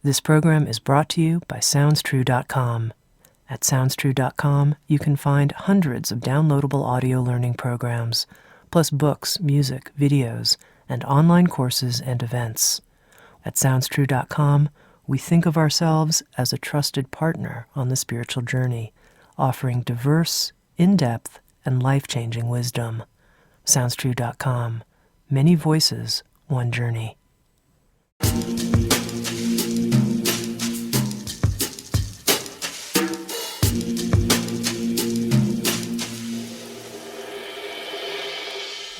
This program is brought to you by SoundsTrue.com. At SoundsTrue.com, you can find hundreds of downloadable audio learning programs, plus books, music, videos, and online courses and events. At SoundsTrue.com, we think of ourselves as a trusted partner on the spiritual journey, offering diverse, in-depth, and life-changing wisdom. SoundsTrue.com. Many voices, one journey.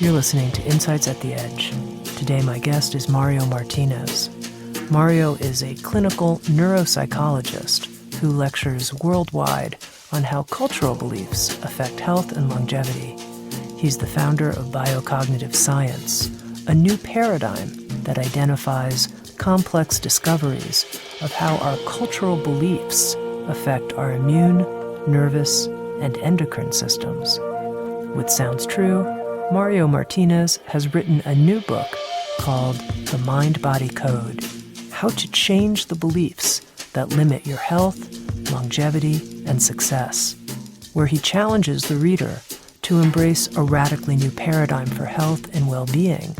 You're listening to Insights at the Edge. Today my guest is Mario Martinez. Mario is a clinical neuropsychologist who lectures worldwide on how cultural beliefs affect health and longevity. He's the founder of biocognitive science, a new paradigm that identifies complex discoveries of how our cultural beliefs affect our immune, nervous, and endocrine systems. With Sounds True, Mario Martinez has written a new book called The MindBody Code: How to Change the Beliefs That Limit Your Health, Longevity, and Success, where he challenges the reader to embrace a radically new paradigm for health and well-being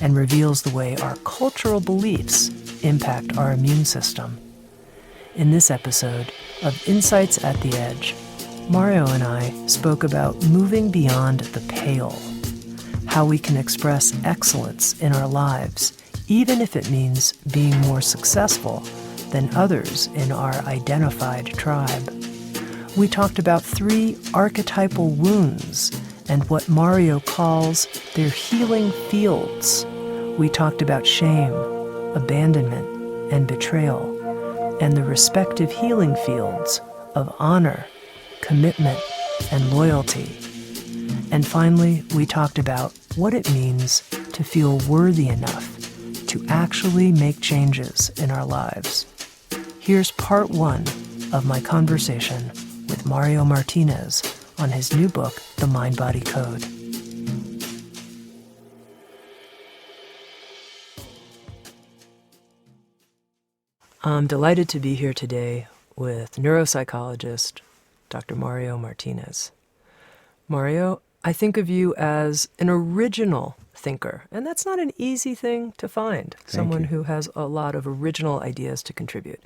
and reveals the way our cultural beliefs impact our immune system. In this episode of Insights at the Edge, Mario and I spoke about moving beyond the pale, how we can express excellence in our lives, even if it means being more successful than others in our identified tribe. We talked about 3 archetypal wounds and what Mario calls their healing fields. We talked about shame, abandonment, and betrayal, and the respective healing fields of honor, commitment, and loyalty. And finally, we talked about what it means to feel worthy enough to actually make changes in our lives. Here's part 1 of my conversation with Mario Martinez on his new book, The MindBody Code. I'm delighted to be here today with neuropsychologist Dr. Mario Martinez. Mario, I think of you as an original thinker, and that's not an easy thing to find, someone who has a lot of original ideas to contribute.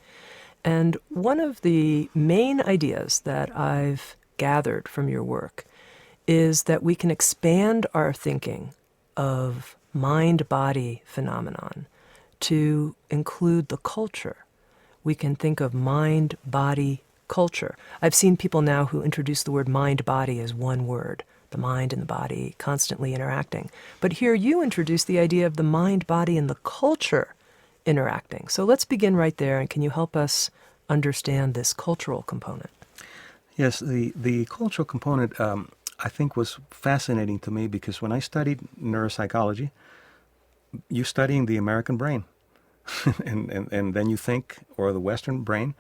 And one of the main ideas that I've gathered from your work is that we can expand our thinking of mind-body phenomenon to include the culture. We can think of mind-body culture. I've seen people now who introduce the word mind-body as one word, the mind and the body constantly interacting. But here you introduce the idea of the mind, body, and the culture interacting. So let's begin right there, and can you help us understand this cultural component? Yes, the cultural component I think was fascinating to me because when I studied neuropsychology, you're studying the American brain. and then you think, or the Western brain,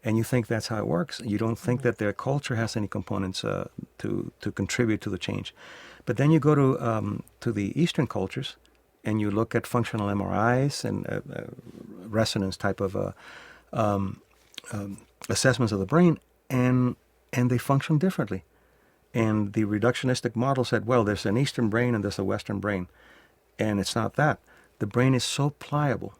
and you think that's how it works. You don't think that their culture has any components to contribute to the change. But then you go to the Eastern cultures, and you look at functional MRIs and resonance type of assessments of the brain, and they function differently. And the reductionistic model said, well, there's an Eastern brain and there's a Western brain. And it's not that. The brain is so pliable,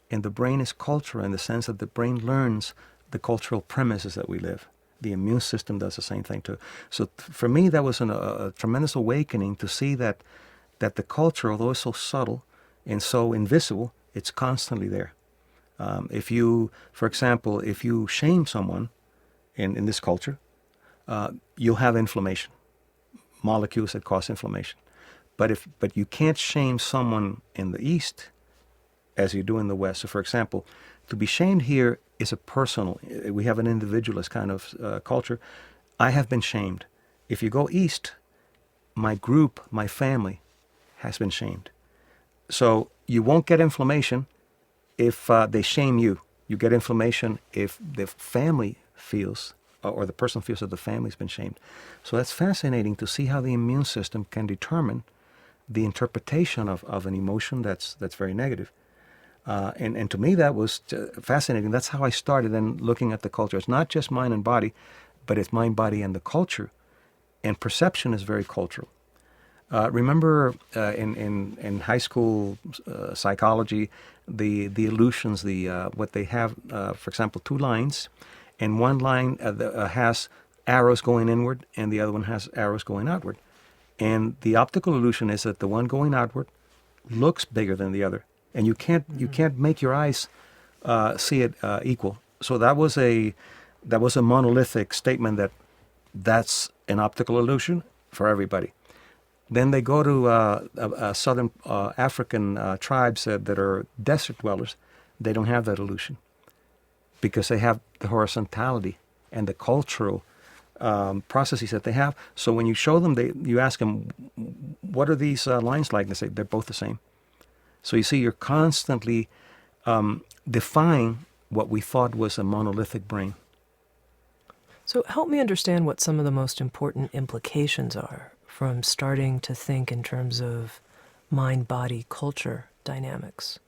and the brain is cultural in the sense that the brain learns the cultural premises that we live. The immune system does the same thing too. So for me, that was a tremendous awakening to see that the culture, although it's so subtle and so invisible, it's constantly there. If you, for example, if you shame someone in this culture, you'll have inflammation, molecules that cause inflammation. But you can't shame someone in the East as you do in the West. So for example, to be shamed here is a personal, we have an individualist kind of culture. I have been shamed. If you go East, my group, my family has been shamed. So you won't get inflammation if they shame you. You get inflammation if the family feels, or the person feels that the family's been shamed. So that's fascinating to see how the immune system can determine the interpretation of an emotion that's very negative. And to me, that was fascinating. That's how I started then looking at the culture. It's not just mind and body, but it's mind, body, and the culture. And perception is very cultural. Remember in high school psychology, the illusions, what they have, for example, two lines, and one line has arrows going inward, and the other one has arrows going outward. And the optical illusion is that the one going outward looks bigger than the other, and you can't make your eyes see it equal. So that was a monolithic statement that's an optical illusion for everybody. Then they go to southern African tribes that are desert dwellers. They don't have that illusion because they have the horizontality and the cultural processes that they have. So when you show them, you ask them, what are these lines like? They say, they're both the same. So you see, you're constantly defying what we thought was a monolithic brain. So help me understand what some of the most important implications are from starting to think in terms of mind-body culture dynamics.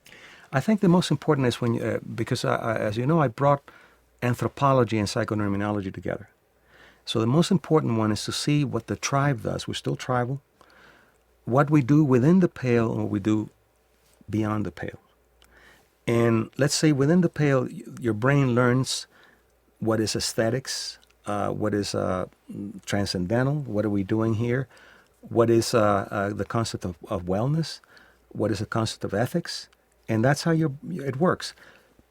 I think the most important is when, because as you know, I brought anthropology and psychoneuroimmunology together. So the most important one is to see what the tribe does. We're still tribal. What we do within the pale and what we do beyond the pale. And let's say within the pale, your brain learns what is aesthetics, what is transcendental, what are we doing here, what is the concept of wellness, what is the concept of ethics, and that's how it works.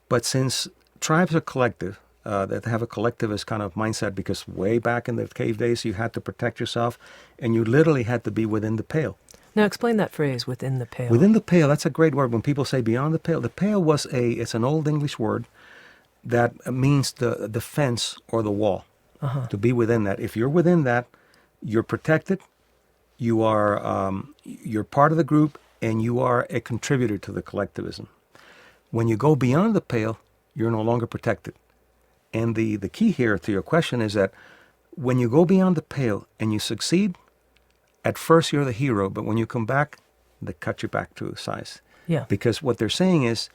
But since tribes are collective, that have a collectivist kind of mindset, because way back in the cave days you had to protect yourself, and you literally had to be within the pale. Now explain that phrase, within the pale. Within the pale, that's a great word. When people say beyond the pale it's an old English word that means the fence or the wall. To be within that. If you're within that, you're protected, you're part of the group, and you are a contributor to the collectivism. When you go beyond the pale, you're no longer protected. And the key here to your question is that when you go beyond the pale and you succeed, at first you're the hero, but when you come back, they cut you back to size. Yeah. Because what they're saying is,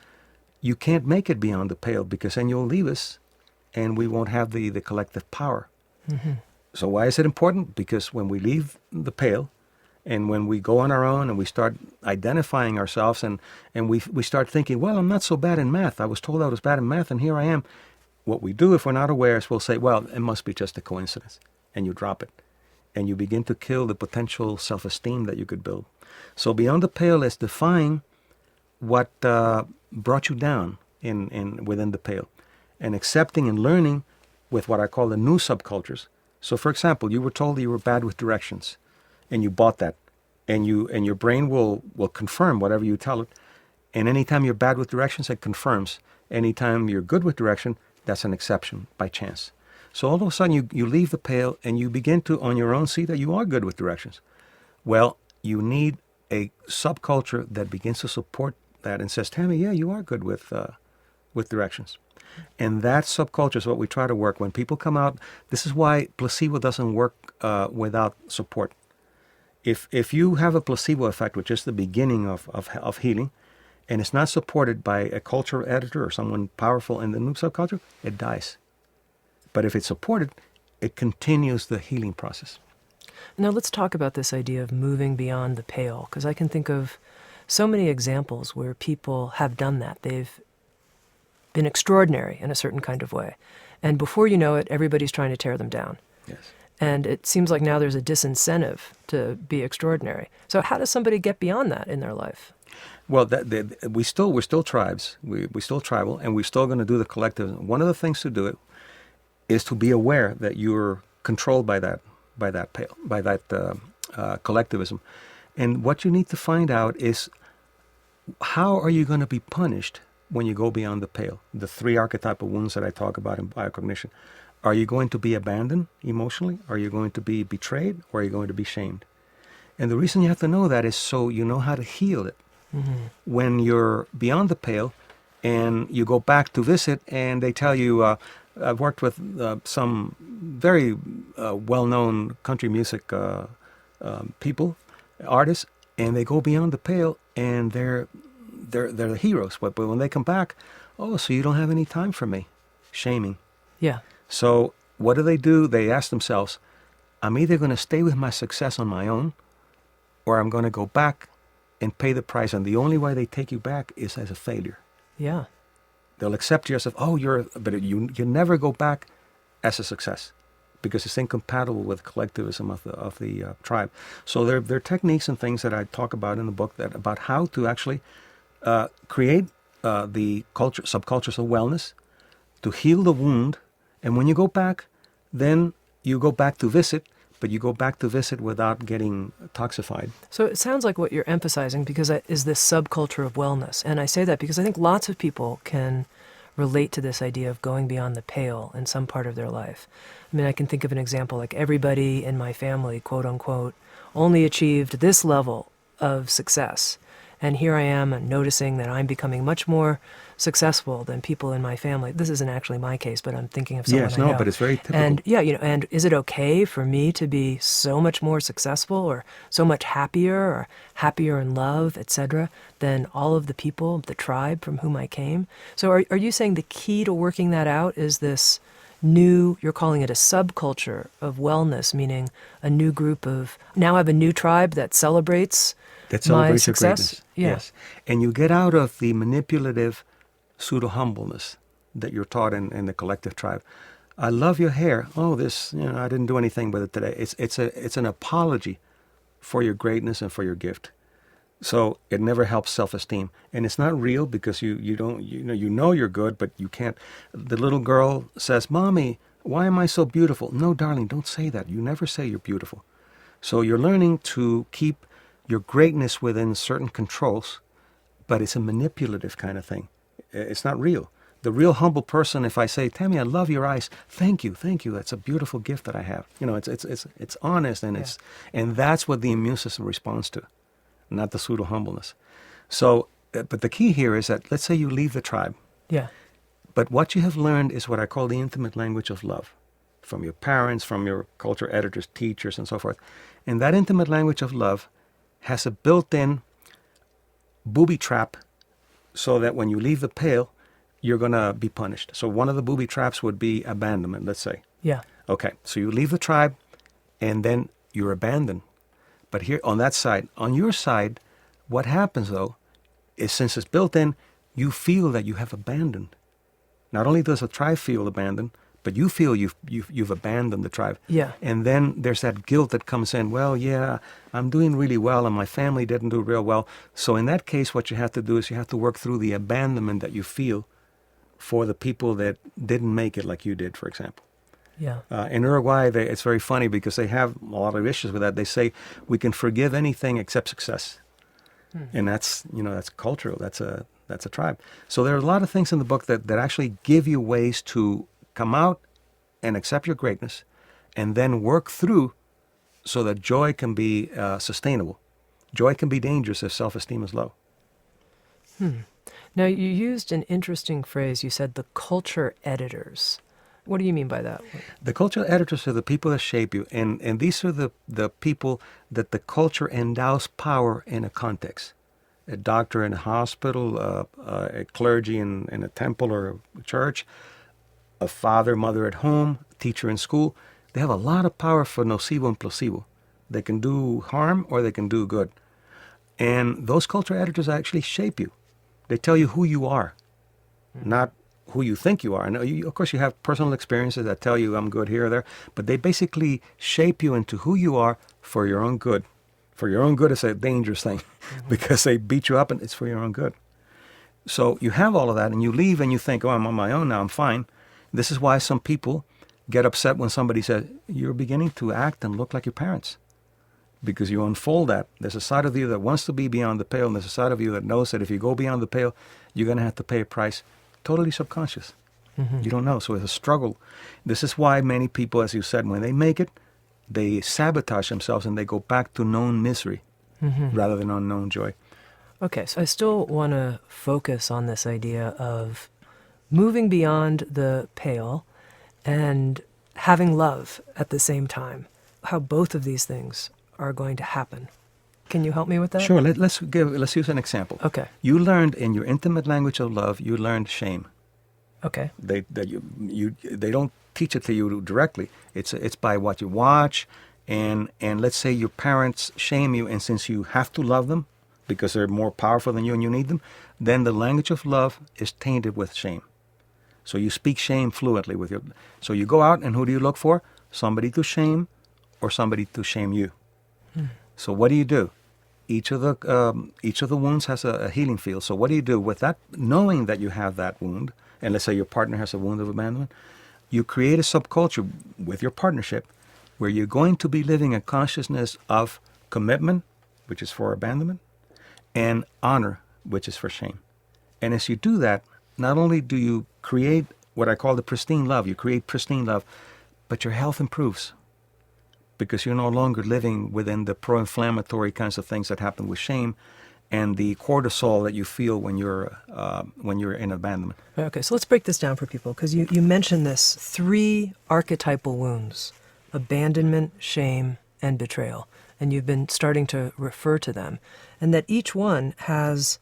you can't make it beyond the pale, because then you'll leave us and we won't have the collective power. Mm-hmm. So why is it important? Because when we leave the pale and when we go on our own and we start identifying ourselves and we start thinking, well, I'm not so bad in math. I was told I was bad in math and here I am. What we do if we're not aware is we'll say, well, it must be just a coincidence. And you drop it. And you begin to kill the potential self-esteem that you could build. So beyond the pale is defying what brought you down within the pale, and accepting and learning with what I call the new subcultures. So for example, you were told that you were bad with directions, and you bought that, and your brain will confirm whatever you tell it. And anytime you're bad with directions, it confirms. Anytime you're good with direction, that's an exception by chance. So all of a sudden you leave the pale and you begin to on your own see that you are good with directions. Well, you need a subculture that begins to support that and says, Tami, yeah, you are good with directions. And that subculture is what we try to work. When people come out, this is why placebo doesn't work without support. If you have a placebo effect, which is the beginning of healing, and it's not supported by a cultural editor or someone powerful in the new subculture, it dies. But if it's supported, it continues the healing process. Now let's talk about this idea of moving beyond the pale, because I can think of so many examples where people have done that. They've been extraordinary in a certain kind of way. And before you know it, everybody's trying to tear them down. Yes. And it seems like now there's a disincentive to be extraordinary. So how does somebody get beyond that in their life? Well, we're still tribes. We're still tribal, and we're still going to do the collective. One of the things to do it is to be aware that you're controlled by that collectivism. And what you need to find out is, how are you going to be punished when you go beyond the pale? The 3 archetypal wounds that I talk about in biocognition. Are you going to be abandoned emotionally? Are you going to be betrayed? Or are you going to be shamed? And the reason you have to know that is so you know how to heal it. Mm-hmm. When you're beyond the pale and you go back to visit and they tell you, I've worked with some very well-known country music people, artists, and they go beyond the pale and they're the heroes. But when they come back, oh, so you don't have any time for me. Shaming. Yeah. So what do? They ask themselves, I'm either going to stay with my success on my own, or I'm going to go back and pay the price. And the only way they take you back is as a failure. Yeah. They'll accept you as but you never go back as a success, because it's incompatible with collectivism of the tribe. So there are techniques and things that I talk about in the book about how to actually create the subcultures of wellness, to heal the wound. And when you go back, then you go back to visit, but you go back to visit without getting toxified. So it sounds like what you're emphasizing is this subculture of wellness. And I say that because I think lots of people can relate to this idea of going beyond the pale in some part of their life. I mean, I can think of an example like everybody in my family, quote unquote, only achieved this level of success. And here I am noticing that I'm becoming much more successful than people in my family. This isn't actually my case, but I'm thinking of someone I know. But it's very typical. And and is it okay for me to be so much more successful or so much happier in love, etc., than all of the people, the tribe from whom I came? So are you saying the key to working that out is this new, you're calling it a subculture of wellness, meaning a new group of, now I have a new tribe that celebrates my success? Your greatness. Yeah. Yes. And you get out of the manipulative pseudo-humbleness that you're taught in the collective tribe. I love your hair. Oh, I didn't do anything with it today. It's an apology for your greatness and for your gift. So it never helps self-esteem. And it's not real, because you know you're good, but you can't. The little girl says, Mommy, why am I so beautiful? No, darling, don't say that. You never say you're beautiful. So you're learning to keep your greatness within certain controls, but it's a manipulative kind of thing. It's not real. The real humble person, if I say, Tami, I love your eyes. Thank you. That's a beautiful gift that I have. It's honest, and and that's what the immune system responds to, not the pseudo humbleness. So, but the key here is that, let's say you leave the tribe. Yeah. But what you have learned is what I call the intimate language of love, from your parents, from your culture editors, teachers, and so forth. And that intimate language of love has a built-in booby trap, so that when you leave the pale, you're going to be punished. So one of the booby traps would be abandonment, let's say. Yeah. Okay, so you leave the tribe, and then you're abandoned. But here, on that side, on your side, what happens, though, is since it's built in, you feel that you have abandoned. Not only does the tribe feel abandoned, but you feel you've abandoned the tribe. Yeah. And then there's that guilt that comes in. Well, yeah, I'm doing really well, and my family didn't do real well. So in that case, what you have to do is you have to work through the abandonment that you feel for the people that didn't make it like you did, for example. Yeah. In Uruguay, it's very funny because they have a lot of issues with that. They say we can forgive anything except success. And that's cultural. That's a tribe. So there are a lot of things in the book that actually give you ways to come out and accept your greatness, and then work through so that joy can be sustainable. Joy can be dangerous if self-esteem is low. Now, you used an interesting phrase. You said the culture editors. What do you mean by that? The cultural editors are the people that shape you, and these are the people that the culture endows power in a context. A doctor in a hospital, a clergy in a temple or a church, a father, mother at home, teacher in school. They have a lot of power for nocebo and placebo. They can do harm or they can do good. And those culture editors actually shape you. They tell you who you are, not who you think you are. And of course, you have personal experiences that tell you I'm good here or there, but they basically shape you into who you are for your own good. For your own good is a dangerous thing because they beat you up, and it's for your own good. So you have all of that, and you leave and you think, oh, I'm on my own now, I'm fine. This is why some people get upset when somebody says, you're beginning to act and look like your parents. Because you unfold that. There's a side of you that wants to be beyond the pale, and there's a side of you that knows that if you go beyond the pale, you're going to have to pay a price. Totally subconscious. You don't know. So it's a struggle. This is why many people, as you said, when they make it, they sabotage themselves and they go back to known misery rather than unknown joy. Okay, so I still want to focus on this idea of moving beyond the pale and having love at the same time. How both of these things are going to happen. Can you help me with that? Sure. Let's use an example. Okay. You learned in your intimate language of love. You learned shame. Okay. They don't teach it to you directly. It's by what you watch, and let's say your parents shame you, and since you have to love them because they're more powerful than you and you need them, then the language of love is tainted with shame. So you speak shame fluently with your. So you go out, and who do you look for? Somebody to shame, or somebody to shame you. So what do? Each of the wounds has a healing field. So what do you do with that? Knowing that you have that wound, and let's say your partner has a wound of abandonment, you create a subculture with your partnership where you're going to be living a consciousness of commitment, which is for abandonment, and honor, which is for shame. And as you do that, not only do you create what I call the pristine love, you create pristine love, but your health improves because you're no longer living within the pro-inflammatory kinds of things that happen with shame and the cortisol that you feel when you're in abandonment. Okay, so let's break this down for people, because you mentioned this 3 archetypal wounds: abandonment, shame, and betrayal. And you've been starting to refer to them. And that each one has,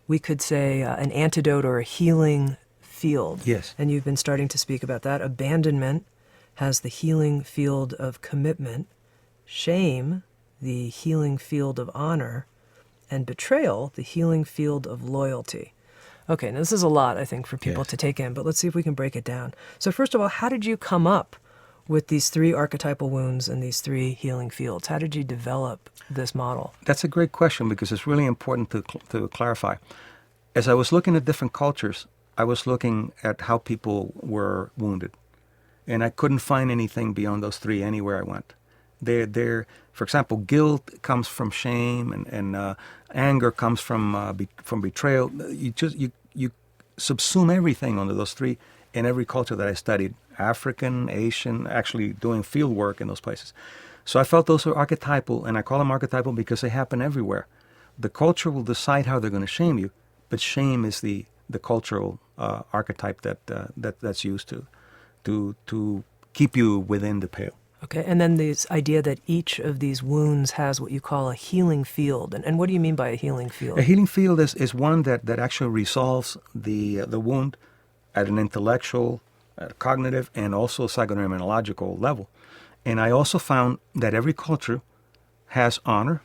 we could say, an antidote or a healing field. Yes. And you've been starting to speak about that. Abandonment has the healing field of commitment. Shame, the healing field of honor. And betrayal, the healing field of loyalty. Okay, now this is a lot, I think, for people to take in, but let's see if we can break it down. So first of all, how did you come up with these 3 archetypal wounds and these 3 healing fields? How did you develop this model? That's a great question because it's really important to clarify. As I was looking at different cultures, I was looking at how people were wounded. And I couldn't find anything beyond those 3 anywhere I went. For example, guilt comes from shame, and anger comes from betrayal. You subsume everything under those 3 in every culture that I studied: African, Asian, actually doing field work in those places. So I felt those were archetypal, and I call them archetypal because they happen everywhere. The culture will decide how they're going to shame you, but shame is the cultural archetype that's used to keep you within the pale. Okay, and then this idea that each of these wounds has what you call a healing field. And what do you mean by a healing field? A healing field is one that actually resolves the wound at an intellectual, at a cognitive, and also psychoneuroimmunological level. And I also found that every culture has honor,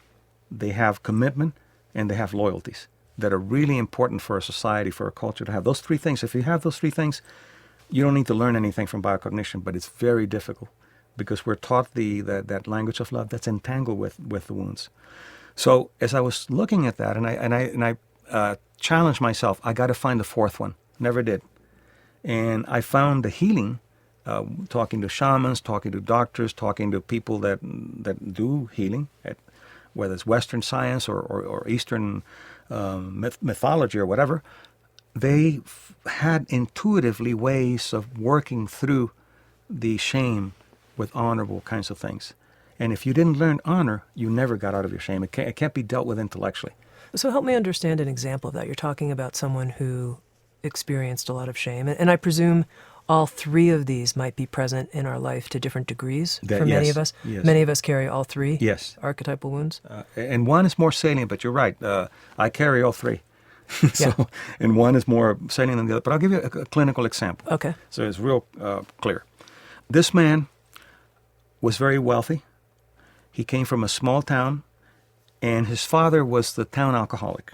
they have commitment, and they have loyalties that are really important for a society, for a culture to have. Those 3 things, if you have those 3 things, you don't need to learn anything from biocognition, but it's very difficult because we're taught that language of love that's entangled with the wounds. So as I was looking at that, and I challenged myself, I got to find the 4th one. Never did. And I found the healing, talking to shamans, talking to doctors, talking to people that do healing, whether it's Western science or Eastern mythology or whatever. They had intuitively ways of working through the shame with honorable kinds of things. And if you didn't learn honor, you never got out of your shame. It can't be dealt with intellectually. So help me understand an example of that. You're talking about someone who experienced a lot of shame. And I presume all 3 of these might be present in our life to different degrees for many of us. Yes. Many of us carry all 3 Yes. archetypal wounds. And one is more salient, but you're right. I carry all 3. Yeah. And one is more salient than the other. But I'll give you a clinical example. Okay. So it's real clear. This man was very wealthy. He came from a small town, and his father was the town alcoholic.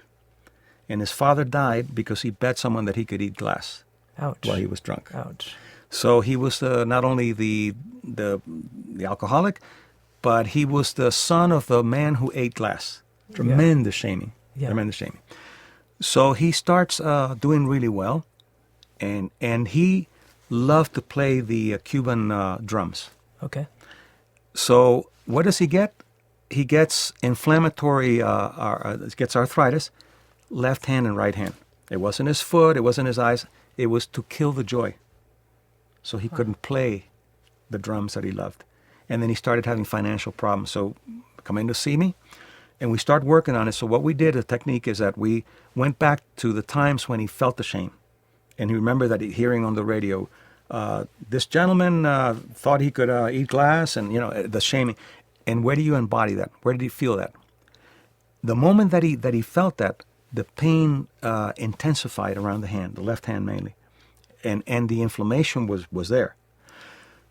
And his father died because he bet someone that he could eat glass. Ouch. While he was drunk. Ouch. So he was not only the alcoholic, but he was the son of the man who ate glass. Tremendous shaming. Yeah. Tremendous shaming. So he starts doing really well, and he loved to play the Cuban drums. Okay. So what does he get? He gets inflammatory, gets arthritis, left hand and right hand. It wasn't his foot, it wasn't his eyes. It was to kill the joy. So he couldn't play the drums that he loved. And then he started having financial problems. So come in to see me, and we start working on it. So what we did, the technique is that we went back to the times when he felt the shame. And he remembered that hearing on the radio, this gentleman thought he could eat glass, and the shaming. And where do you embody that? Where did he feel that? The moment that he felt that, the pain intensified around the hand, the left hand mainly, and the inflammation was there.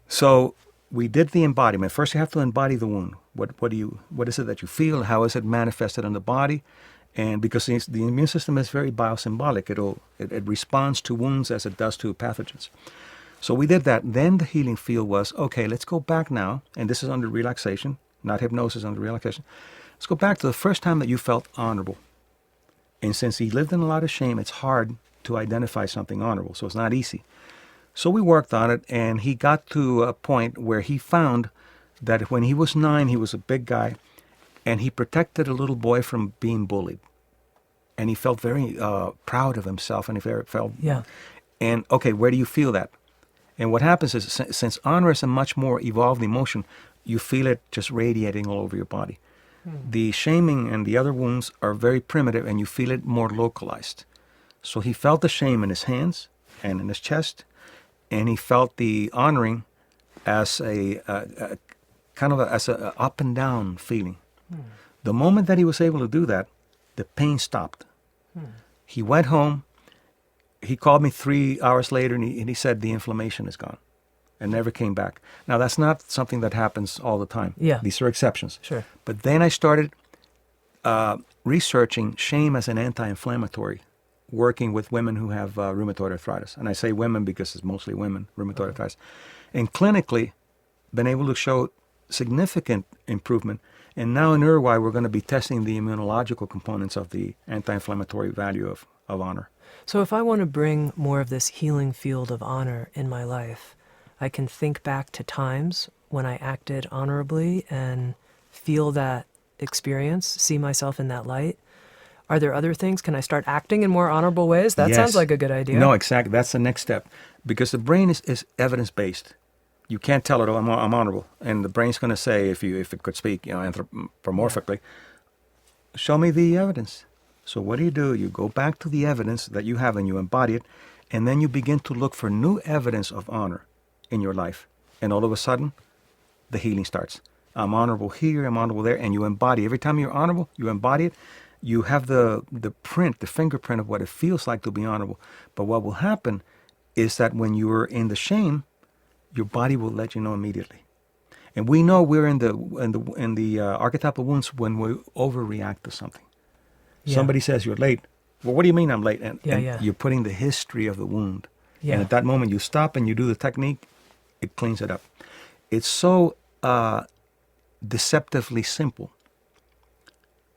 So we did the embodiment. First, you have to embody the wound. What is it that you feel? How is it manifested on the body? And because the immune system is very biosymbolic, it responds to wounds as it does to pathogens. So we did that. Then the healing field was, okay, let's go back now, and this is under relaxation, not hypnosis, under relaxation. Let's go back to the first time that you felt honorable. And since he lived in a lot of shame, it's hard to identify something honorable, so it's not easy. So we worked on it, and he got to a point where he found that when he was 9, he was a big guy, and he protected a little boy from being bullied. And he felt very proud of himself, and he felt... Yeah. And, okay, where do you feel that? And what happens is, since honor is a much more evolved emotion, you feel it just radiating all over your body. The shaming and the other wounds are very primitive, and you feel it more localized. So he felt the shame in his hands and in his chest, and he felt the honoring as a kind of as a up and down feeling. The moment that he was able to do that, the pain stopped. He went home. He called me 3 hours later, and he said the inflammation is gone and never came back. Now, that's not something that happens all the time. Yeah. These are exceptions. Sure. But then I started researching shame as an anti-inflammatory, working with women who have rheumatoid arthritis. And I say women because it's mostly women, rheumatoid arthritis. And clinically, been able to show significant improvement. And now in Uruguay, we're going to be testing the immunological components of the anti-inflammatory value of honor. So if I want to bring more of this healing field of honor in my life, I can think back to times when I acted honorably and feel that experience, see myself in that light. Are there other things? Can I start acting in more honorable ways? That Yes. sounds like a good idea. No, exactly. That's the next step. Because the brain is evidence-based. You can't tell it, oh, I'm honorable. And the brain's going to say, if it could speak, anthropomorphically, show me the evidence. So what do? You go back to the evidence that you have and you embody it, and then you begin to look for new evidence of honor in your life. And all of a sudden, the healing starts. I'm honorable here, I'm honorable there, and you embody. Every time you're honorable, you embody it. You have the print, the fingerprint of what it feels like to be honorable. But what will happen is that when you're in the shame, your body will let you know immediately. And we know we're in the archetypal wounds when we overreact to something. Yeah. Somebody says you're late. Well, what do you mean I'm late? And Yeah. you're putting the history of the wound. Yeah. And at that moment you stop and you do the technique, it cleans it up. It's so deceptively simple,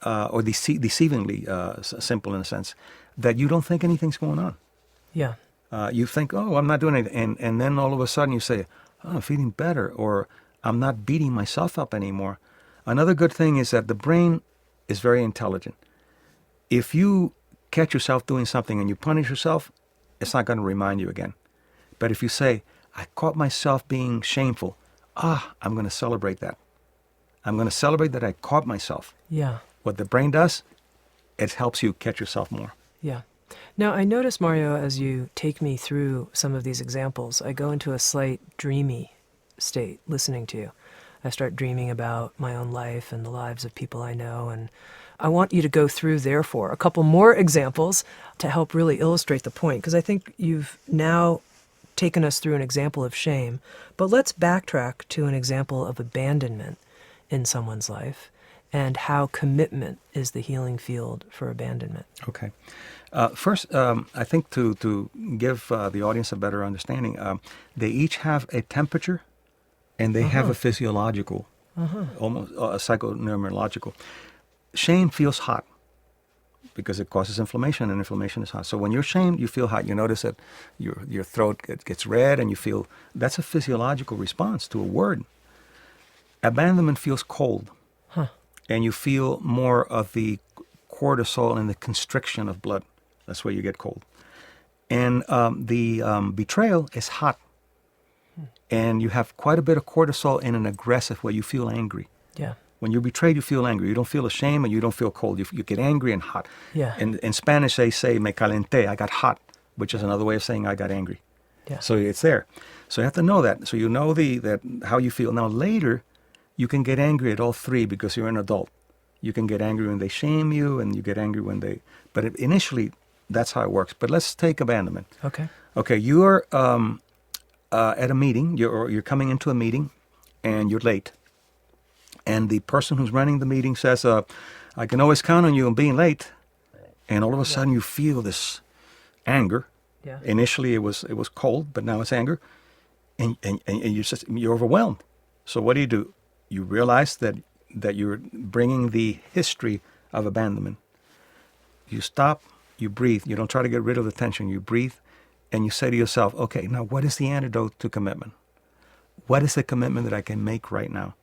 or deceivingly simple in a sense, that you don't think anything's going on. Yeah. You think, oh, I'm not doing anything. And then all of a sudden you say, oh, I'm feeling better, or I'm not beating myself up anymore. Another good thing is that the brain is very intelligent. If you catch yourself doing something and you punish yourself, it's not going to remind you again. But if you say, I caught myself being shameful, I'm going to celebrate that. I'm going to celebrate that I caught myself. Yeah. What the brain does, it helps you catch yourself more. Yeah. Now, I notice, Mario, as you take me through some of these examples, I go into a slight dreamy state listening to you. I start dreaming about my own life and the lives of people I know, and I want you to go through, therefore, a couple more examples to help really illustrate the point, because I think you've now taken us through an example of shame, but let's backtrack to an example of abandonment in someone's life and how commitment is the healing field for abandonment. Okay. First, I think to give the audience a better understanding, they each have a temperature and they have a physiological, almost a psychoneurological. Shame feels hot because it causes inflammation, and inflammation is hot. So when you're shamed, you feel hot. You notice that your throat gets red, and you feel that's a physiological response to a word. Abandonment feels cold, and you feel more of the cortisol and the constriction of blood. That's where you get cold. And the betrayal is hot, and you have quite a bit of cortisol in an aggressive way. You feel angry. Yeah. When you're betrayed, you feel angry. You don't feel ashamed, and you don't feel cold. You get angry and hot. Yeah. In Spanish, they say, me calenté, I got hot, which is another way of saying I got angry. Yeah. So it's there. So you have to know that. So you know that how you feel. Now later, you can get angry at all three because you're an adult. You can get angry when they shame you, and you get angry when they... But initially, that's how it works. But let's take abandonment. Okay. Okay, you are at a meeting. You're coming into a meeting, and you're late. And the person who's running the meeting says, I can always count on you on being late. And all of a sudden, you feel this anger. Yeah. Initially, it was cold, but now it's anger. And you're overwhelmed. So what do? You realize that you're bringing the history of abandonment. You stop, you breathe. You don't try to get rid of the tension. You breathe, and you say to yourself, okay, now what is the antidote to commitment? What is the commitment that I can make right now?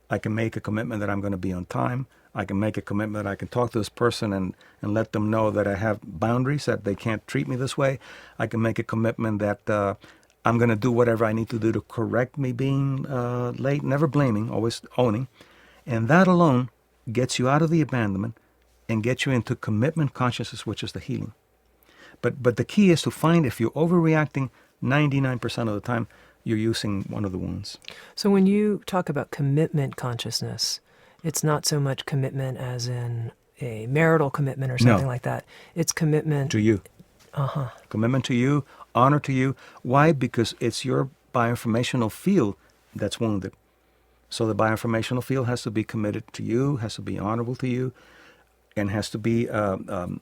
I can make a commitment that I'm going to be on time. I can make a commitment that I can talk to this person and let them know that I have boundaries, that they can't treat me this way. I can make a commitment that I'm going to do whatever I need to do to correct me being late, never blaming, always owning. And that alone gets you out of the abandonment and gets you into commitment consciousness, which is the healing. But the key is to find, if you're overreacting 99% of the time, you're using one of the wounds. So when you talk about commitment consciousness, it's not so much commitment as in a marital commitment or something like that. It's commitment to you. Uh-huh. Commitment to you, honor to you. Why? Because it's your bioinformational field that's wounded. So the bioinformational field has to be committed to you, has to be honorable to you, and has to be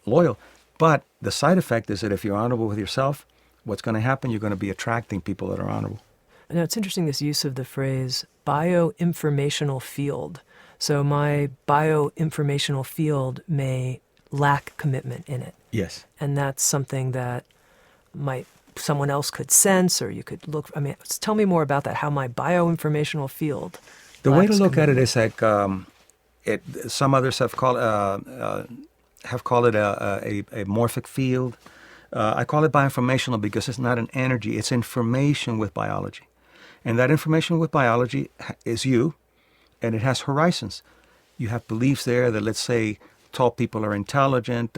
loyal. But the side effect is that if you're honorable with yourself, what's going to happen? You're going to be attracting people that are honorable. Now, it's interesting, this use of the phrase bioinformational field. So my bioinformational field may lack commitment in it. Yes. And that's something that someone else could sense, or you could look. I mean, tell me more about that, how my bioinformational field The way to lacks look at it commitment. is like, some others have called it a morphic field. I call it bioinformational because it's not an energy. It's information with biology. And that information with biology is you, and it has horizons. You have beliefs there that, let's say, tall people are intelligent,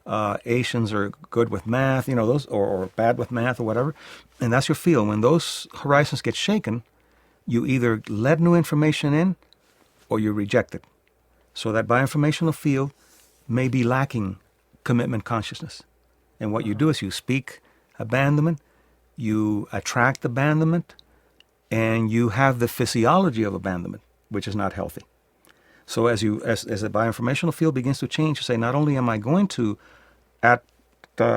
Asians are good with math, those, or bad with math or whatever. And that's your field. When those horizons get shaken, you either let new information in or you reject it. So that bioinformational field may be lacking commitment consciousness. And what you do is you speak abandonment, you attract abandonment, and you have the physiology of abandonment, which is not healthy. So as the bioinformational field begins to change, you say, not only am I going to act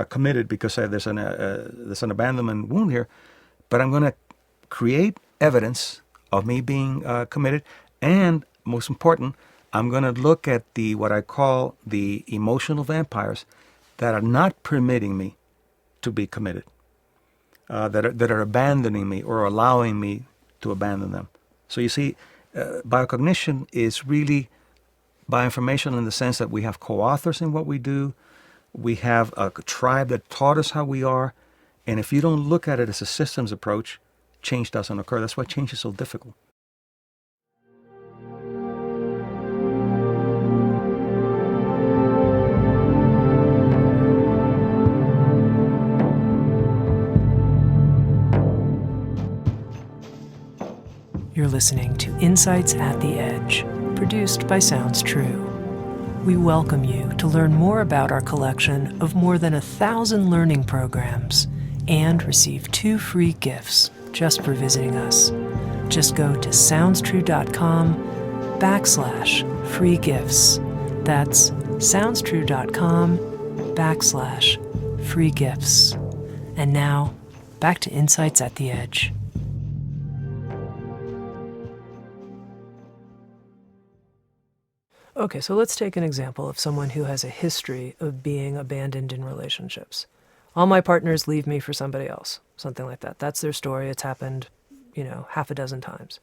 committed because there's an abandonment wound here, but I'm going to create evidence of me being committed, and most important, I'm going to look at what I call the emotional vampires that are not permitting me to be committed, that are abandoning me or allowing me to abandon them. So you see, biocognition is really bioinformational in the sense that we have co-authors in what we do. We have a tribe that taught us how we are. And if you don't look at it as a systems approach, change doesn't occur. That's why change is so difficult. You're listening to Insights at the Edge, produced by Sounds True. We welcome you to learn more about our collection of more than 1,000 learning programs and receive 2 free gifts just for visiting us. Just go to SoundsTrue.com/free gifts. That's SoundsTrue.com/free gifts. And now, back to Insights at the Edge. Okay, so let's take an example of someone who has a history of being abandoned in relationships. All my partners leave me for somebody else, something like that. That's their story. It's happened, half a dozen times.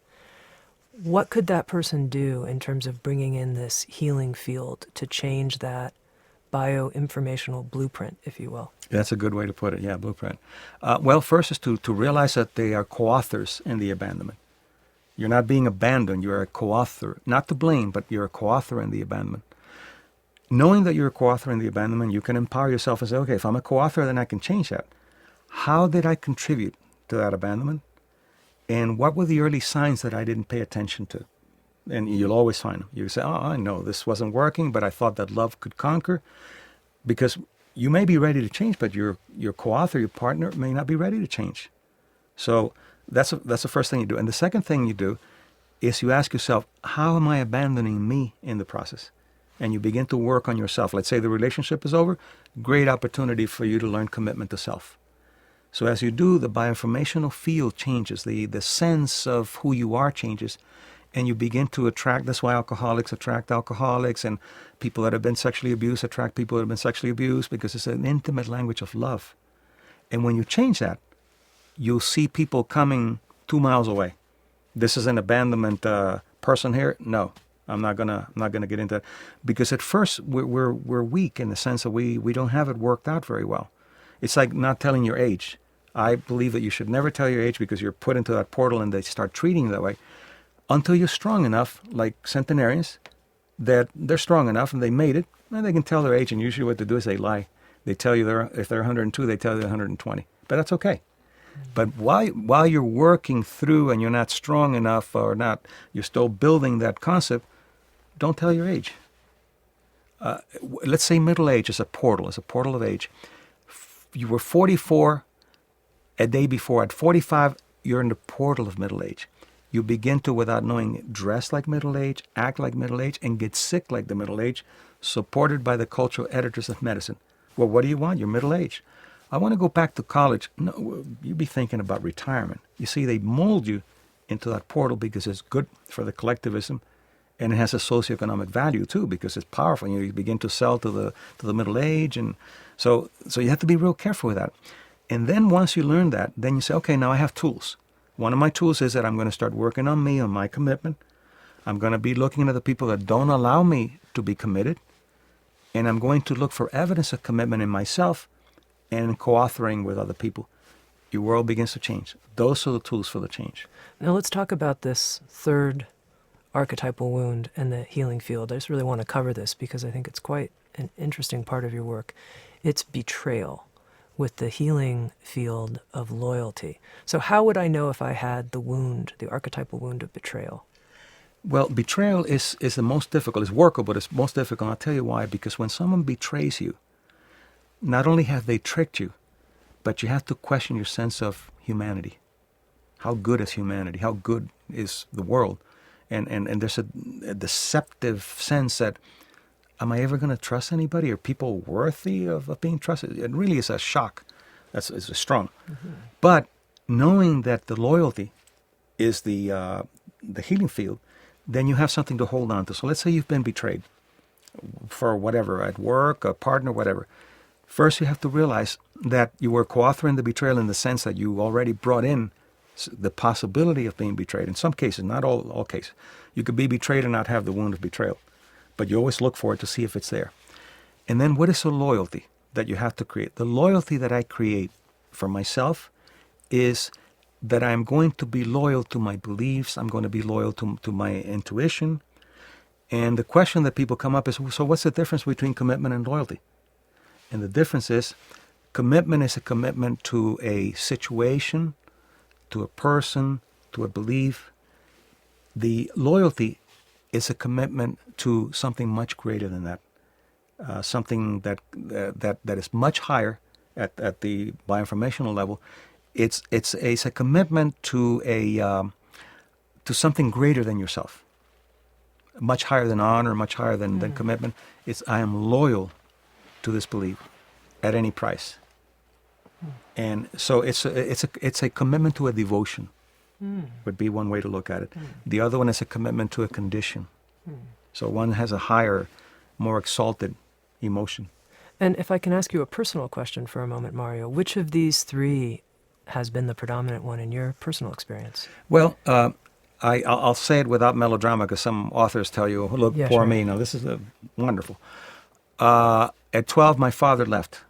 What could that person do in terms of bringing in this healing field to change that bioinformational blueprint, if you will? That's a good way to put it, yeah, blueprint. Well, first is to realize that they are co-authors in the abandonment. You're not being abandoned, you're a co-author. Not to blame, but you're a co-author in the abandonment. Knowing that you're a co-author in the abandonment, you can empower yourself and say, okay, if I'm a co-author, then I can change that. How did I contribute to that abandonment? And what were the early signs that I didn't pay attention to? And you'll always find them. You say, oh, I know this wasn't working, but I thought that love could conquer. Because you may be ready to change, but your co-author, your partner, may not be ready to change. So that's the first thing you do. And the second thing you do is you ask yourself, how am I abandoning me in the process? And you begin to work on yourself. Let's say the relationship is over. Great opportunity for you to learn commitment to self. So as you do, the bioinformational field changes. The sense of who you are changes. And you begin to attract, that's why alcoholics attract alcoholics, and people that have been sexually abused attract people that have been sexually abused, because it's an intimate language of love. And when you change that, you'll see people coming 2 miles away. This is an abandonment person here. No, I'm not gonna get into that, because at first we're weak in the sense that we don't have it worked out very well. It's like not telling your age. I believe that you should never tell your age, because you're put into that portal and they start treating you that way. Until you're strong enough, like centenarians, that they're strong enough and they made it, and they can tell their age. And usually what they do is they lie. They tell you if they're 102, they tell you they're 120. But that's okay. But while you're working through and you're not strong enough, or not, you're still building that concept, don't tell your age. Let's say middle age is a portal of age. You were 44 a day before. At 45, you're in the portal of middle age. You begin to, without knowing, dress like middle age, act like middle age, and get sick like the middle age, supported by the cultural editors of medicine. Well, what do you want? You're middle age. I want to go back to college. No, you'd be thinking about retirement. You see, they mold you into that portal because it's good for the collectivism, and it has a socioeconomic value too, because it's powerful. You begin to sell to the middle age, and so you have to be real careful with that. And then once you learn that, then you say, okay, now I have tools. One of my tools is that I'm going to start working on me, on my commitment. I'm going to be looking at the people that don't allow me to be committed. And I'm going to look for evidence of commitment in myself and in co-authoring with other people. Your world begins to change. Those are the tools for the change. Now let's talk about this third archetypal wound and the healing field. I just really want to cover this because I think it's quite an interesting part of your work. It's betrayal, with the healing field of loyalty. So how would I know if I had the wound, the archetypal wound of betrayal? Well, betrayal is the most difficult. It's workable, but it's most difficult. I'll tell you why. Because when someone betrays you, not only have they tricked you, but you have to question your sense of humanity. How good is humanity? How good is the world? And there's a deceptive sense that, am I ever going to trust anybody? Are people worthy of being trusted? It really is a shock. It's strong. Mm-hmm. But knowing that the loyalty is the healing field, then you have something to hold on to. So let's say you've been betrayed for whatever, at work, a partner, whatever. First, you have to realize that you were co-authoring the betrayal in the sense that you already brought in the possibility of being betrayed. In some cases, not all cases. You could be betrayed and not have the wound of betrayal. But you always look for it to see if it's there. And then what is the loyalty that you have to create? The loyalty that I create for myself is that I'm going to be loyal to my beliefs. I'm going to be loyal to my intuition. And the question that people come up is, so what's the difference between commitment and loyalty? And the difference is, commitment is a commitment to a situation, to a person, to a belief. The loyalty is a commitment to something much greater than that, something that is much higher at the bioinformational level. It's a commitment to something greater than yourself, much higher than honor, much higher than commitment. It's, I am loyal to this belief at any price, and so it's a commitment to a devotion. Would be one way to look at it. The other one is a commitment to a condition. So one has a higher, more exalted emotion. And if I can ask you a personal question for a moment, Mario, which of these three has been the predominant one in your personal experience? Well, I'll say it without melodrama, because some authors tell you, oh, look, poor me. No, this is wonderful. At 12, my father left.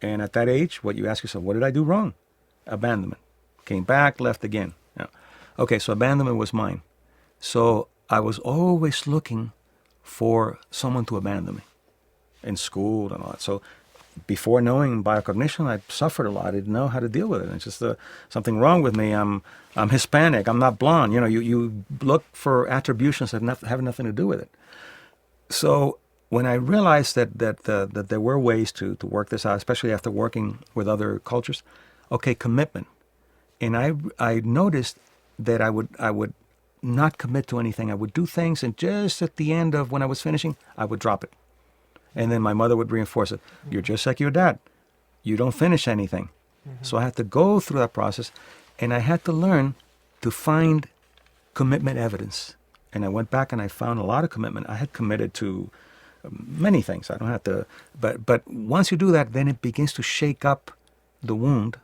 And at that age, what you ask yourself, what did I do wrong? Abandonment. Came back, left again. Yeah. Okay, so abandonment was mine. So I was always looking for someone to abandon me in school and all that. So before knowing biocognition, I suffered a lot. I didn't know how to deal with it. It's just something wrong with me. I'm Hispanic. I'm not blonde. You look for attributions that have nothing to do with it. So when I realized that there were ways to work this out, especially after working with other cultures, okay, commitment. And I noticed that I would not commit to anything. I would do things, and just at the end of when I was finishing, I would drop it. And then my mother would reinforce it. You're just like your dad. You don't finish anything. Mm-hmm. So I had to go through that process, and I had to learn to find commitment evidence. And I went back and I found a lot of commitment. I had committed to many things. I don't have to, but once you do that, then it begins to shake up the wound,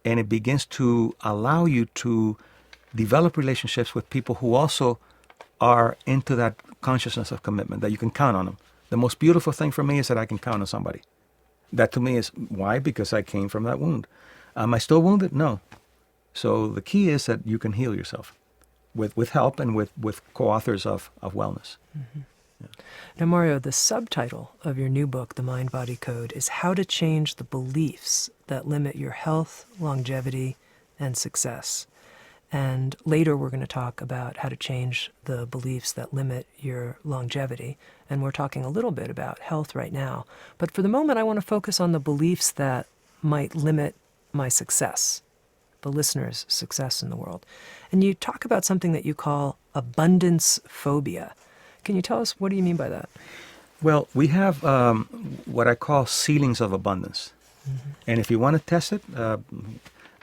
and it begins to allow you to develop relationships with people who also are into that consciousness of commitment, that you can count on them. The most beautiful thing for me is that I can count on somebody. That to me is why? Because I came from that wound. Am I still wounded? No. So the key is that you can heal yourself with help and with co-authors of wellness. Mm-hmm. Yeah. Now, Mario, the subtitle of your new book, The MindBody Code, is How to Change the Beliefs That Limit Your Health, Longevity, and Success. And later we're going to talk about how to change the beliefs that limit your longevity. And we're talking a little bit about health right now. But for the moment, I want to focus on the beliefs that might limit my success, the listener's success in the world. And you talk about something that you call abundance phobia. Can you tell us, what do you mean by that? Well, we have what I call ceilings of abundance. Mm-hmm. And if you want to test it,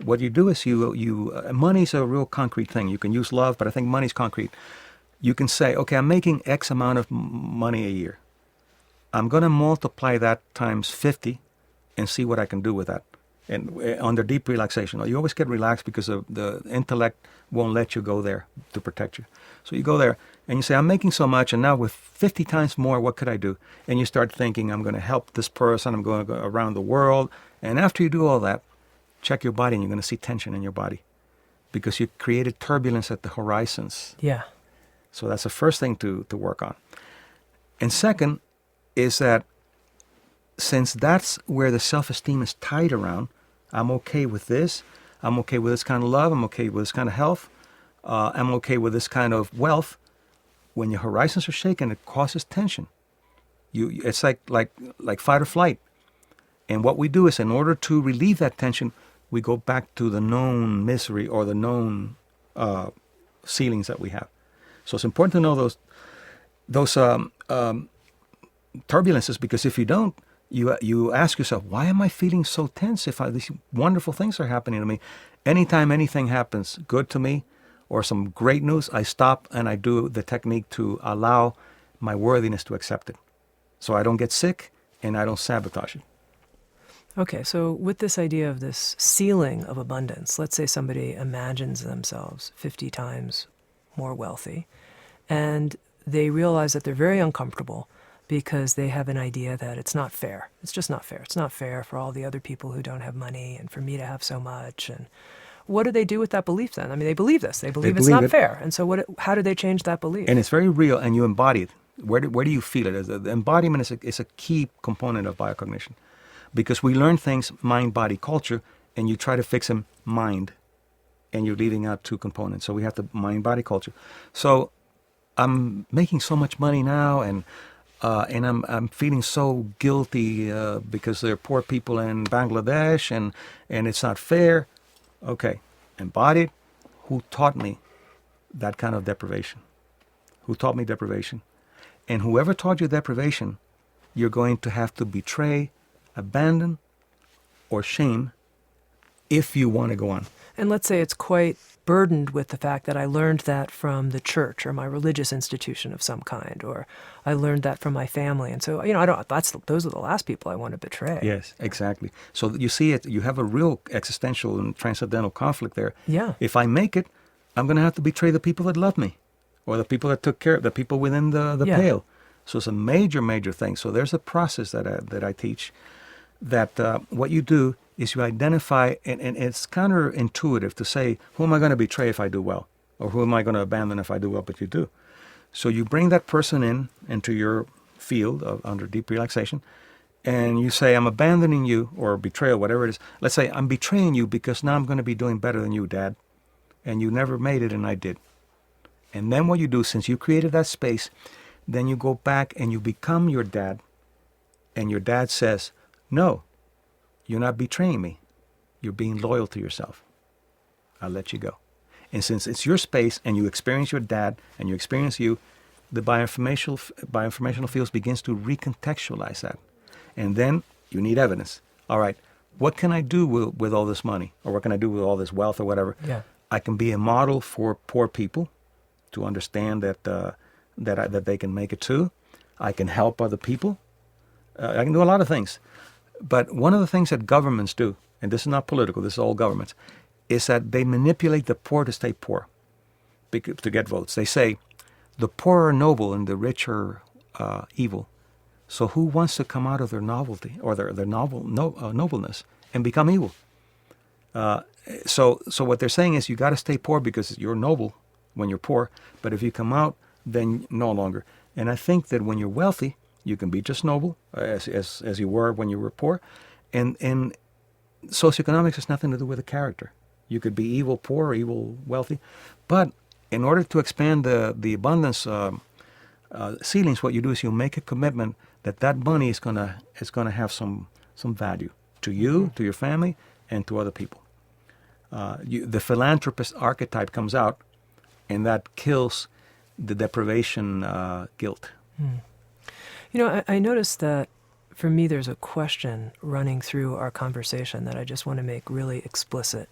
what you do is money's a real concrete thing. You can use love, but I think money's concrete. You can say, okay, I'm making X amount of money a year. I'm going to multiply that times 50 and see what I can do with that. And under deep relaxation, you always get relaxed because the intellect won't let you go there to protect you. So you go there and you say, I'm making so much, and now with 50 times more, what could I do? And you start thinking, I'm going to help this person, I'm going to go around the world. And after you do all that, check your body and you're going to see tension in your body because you created turbulence at the horizons. Yeah. So that's the first thing to work on. And second is that since that's where the self-esteem is tied around, I'm okay with this. I'm okay with this kind of love. I'm okay with this kind of health. I'm okay with this kind of wealth. When your horizons are shaken, it causes tension. It's like fight or flight. And what we do is, in order to relieve that tension, we go back to the known misery or the known ceilings that we have. So it's important to know those turbulences, because if you don't, you ask yourself, why am I feeling so tense if these wonderful things are happening to me? Anytime anything happens good to me or some great news, I stop and I do the technique to allow my worthiness to accept it. So I don't get sick and I don't sabotage it. Okay, so with this idea of this ceiling of abundance, let's say somebody imagines themselves 50 times more wealthy, and they realize that they're very uncomfortable because they have an idea that it's not fair. It's just not fair. It's not fair for all the other people who don't have money and for me to have so much. And what do they do with that belief then? I mean, they believe this. They believe it's not fair. And so how do they change that belief? And it's very real, and you embody it. Where do you feel it? The embodiment is a key component of biocognition. Because we learn things mind, body, culture, and you try to fix them mind, and you're leaving out two components. So we have the mind, body, culture. So I'm making so much money now, and I'm feeling so guilty because there are poor people in Bangladesh, and it's not fair. Okay, embodied. Who taught me that kind of deprivation? Who taught me deprivation? And whoever taught you deprivation, you're going to have to betray, abandon, or shame if you want to go on. And let's say it's quite burdened with the fact that I learned that from the church or my religious institution of some kind, or I learned that from my family. And so, those are the last people I want to betray. Yes, exactly. So you see it, you have a real existential and transcendental conflict there. Yeah. If I make it, I'm going to have to betray the people that love me, or the people that took care of the people within the pale. So it's a major, major thing. So there's a process that I teach that what you do is you identify, and it's counterintuitive to say, who am I going to betray if I do well? Or who am I going to abandon if I do well, but you do? So you bring that person into your field under deep relaxation, and you say, I'm abandoning you, or betrayal, whatever it is. Let's say, I'm betraying you because now I'm going to be doing better than you, Dad. And you never made it, and I did. And then what you do, since you created that space, then you go back and you become your dad. And your dad says, no, you're not betraying me. You're being loyal to yourself. I'll let you go. And since it's your space and you experience your dad and you experience you, the bioinformational fields begins to recontextualize that. And then you need evidence. All right, what can I do with all this money? Or what can I do with all this wealth or whatever? Yeah. I can be a model for poor people to understand that they can make it too. I can help other people. I can do a lot of things. But one of the things that governments do, and this is not political, this is all governments, is that they manipulate the poor to stay poor, to get votes. They say, the poor are noble and the rich are evil. So who wants to come out of their novelty or their nobleness and become evil? So what they're saying is you got to stay poor because you're noble when you're poor, but if you come out, then no longer. And I think that when you're wealthy, you can be just noble as you were when you were poor, and socioeconomics has nothing to do with the character. You could be evil poor or evil wealthy, but in order to expand the abundance ceilings, what you do is you make a commitment that money is gonna have some value to you, to your family, and to other people. The philanthropist archetype comes out, and that kills the deprivation guilt. You know, I noticed that for me there's a question running through our conversation that I just want to make really explicit,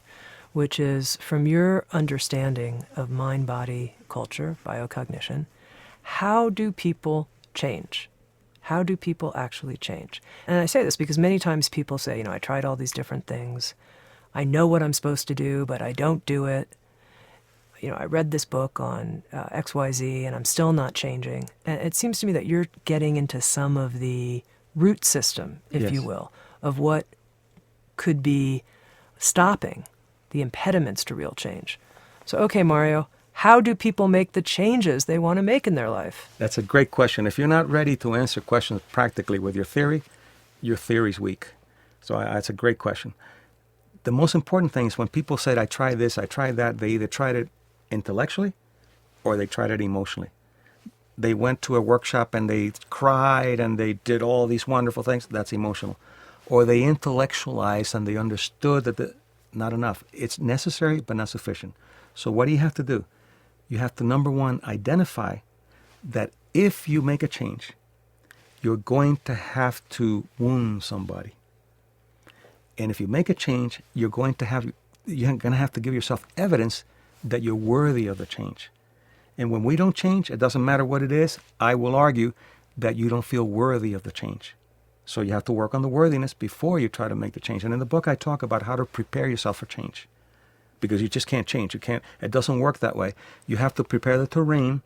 which is, from your understanding of mind-body culture, biocognition, how do people change? How do people actually change? And I say this because many times people say, I tried all these different things. I know what I'm supposed to do, but I don't do it. I read this book on XYZ and I'm still not changing. And it seems to me that you're getting into some of the root system, if you will, of what could be stopping the impediments to real change. So, okay, Mario, how do people make the changes they want to make in their life? That's a great question. If you're not ready to answer questions practically with your theory's weak. So that's a great question. The most important thing is when people said, I tried this, I tried that, they either tried it intellectually or they tried it emotionally. They went to a workshop and they cried and they did all these wonderful things. That's emotional. Or they intellectualized and they understood that not enough. It's necessary but not sufficient. So what do you have to do? You have to, number one, identify that if you make a change, you're going to have to wound somebody. And if you make a change, you're going to have to give yourself evidence that you're worthy of the change. And when we don't change, it doesn't matter what it is, I will argue that you don't feel worthy of the change. So you have to work on the worthiness before you try to make the change. And in the book, I talk about how to prepare yourself for change. Because you just can't change. It doesn't work that way. You have to prepare the terrain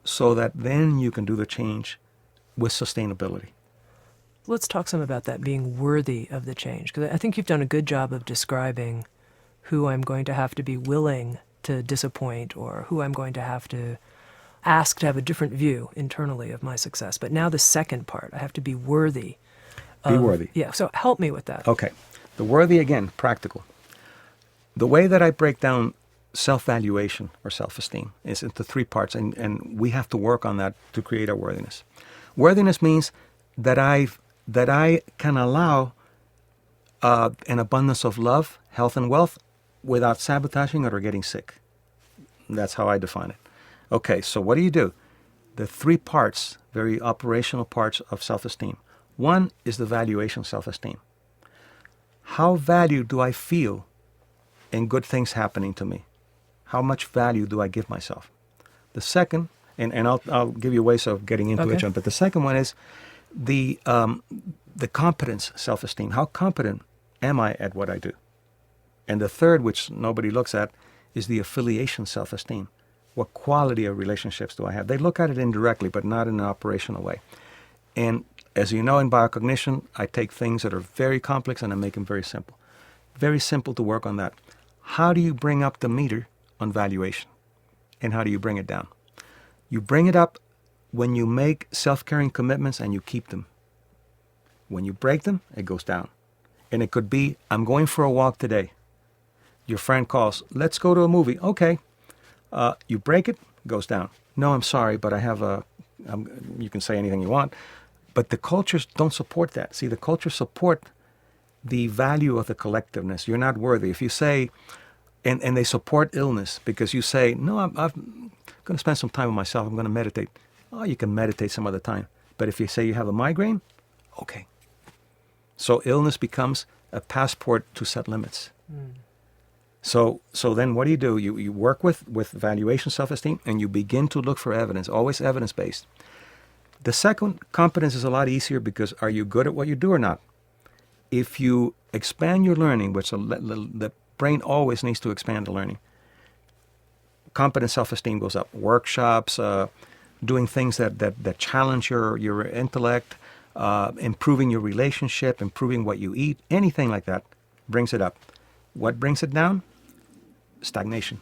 so that then you can do the change with sustainability. Let's talk some about that, being worthy of the change. Because I think you've done a good job of describing who I'm going to have to be willing to disappoint or who I'm going to have to ask to have a different view internally of my success. But now the second part, I have to be worthy. Be worthy. Yeah, so help me with that. Okay. The worthy, again, practical. The way that I break down self-valuation or self-esteem is into three parts, and we have to work on that to create our worthiness. Worthiness means that I can allow an abundance of love, health, and wealth without sabotaging it or getting sick. That's how I define it. Okay, so what do? The three parts, very operational parts of self-esteem. One is the valuation of self-esteem. How valued do I feel in good things happening to me? How much value do I give myself? The second, and I'll give you ways of getting into it, but the second one is the competence self-esteem. How competent am I at what I do? And the third, which nobody looks at, is the affiliation self-esteem. What quality of relationships do I have? They look at it indirectly, but not in an operational way. And as you know, in biocognition, I take things that are very complex and I make them very simple. Very simple to work on that. How do you bring up the meter on valuation? And how do you bring it down? You bring it up when you make self-caring commitments and you keep them. When you break them, it goes down. And it could be, I'm going for a walk today. Your friend calls, let's go to a movie. Okay. You break it, goes down. No, I'm sorry, but I have you can say anything you want. But the cultures don't support that. See, the cultures support the value of the collectiveness. You're not worthy. If you say, and they support illness because you say, no, I'm going to spend some time with myself. I'm going to meditate. Oh, you can meditate some other time. But if you say you have a migraine, okay. So illness becomes a passport to set limits. So then what do? You work with valuation, self-esteem, and you begin to look for evidence, always evidence-based. The second, competence, is a lot easier because are you good at what you do or not? If you expand your learning, which the brain always needs to expand the learning, competence, self-esteem goes up. Workshops, doing things that challenge your intellect, improving your relationship, improving what you eat, anything like that brings it up. What brings it down? Stagnation.